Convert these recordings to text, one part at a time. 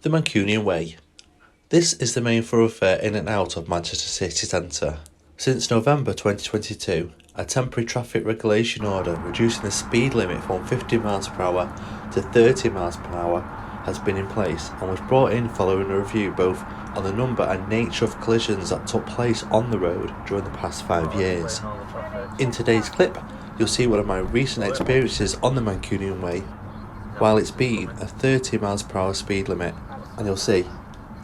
The Mancunian Way. This is the main thoroughfare in and out of Manchester city centre. Since November 2022, a temporary traffic regulation order reducing the speed limit from 50 mph to 30 mph has been in place and was brought in following a review both on the number and nature of collisions that took place on the road during the past 5 years. In today's clip, you'll see one of my recent experiences on the Mancunian Way while it's been a 30 mph speed limit, and you'll see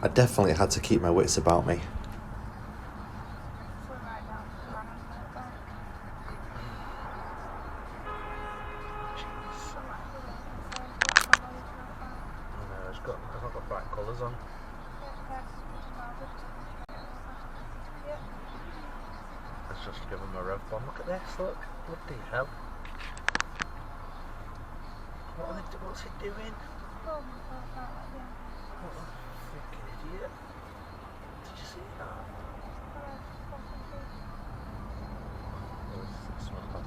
I definitely had to keep my wits about me. I've got bright colours on. Let's just give him a rev bomb. Look at this, look. Bloody hell. What's it doing? What a freaking idiot. Did you see that? It smells bad.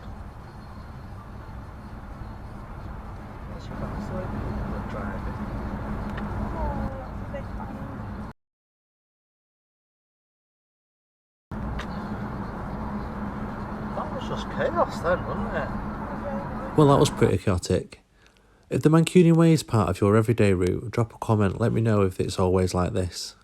What's your back like? Good driving. That was just chaos then, wasn't it? Well, that was pretty chaotic. If the Mancunian Way is part of your everyday route, drop a comment, let me know if it's always like this.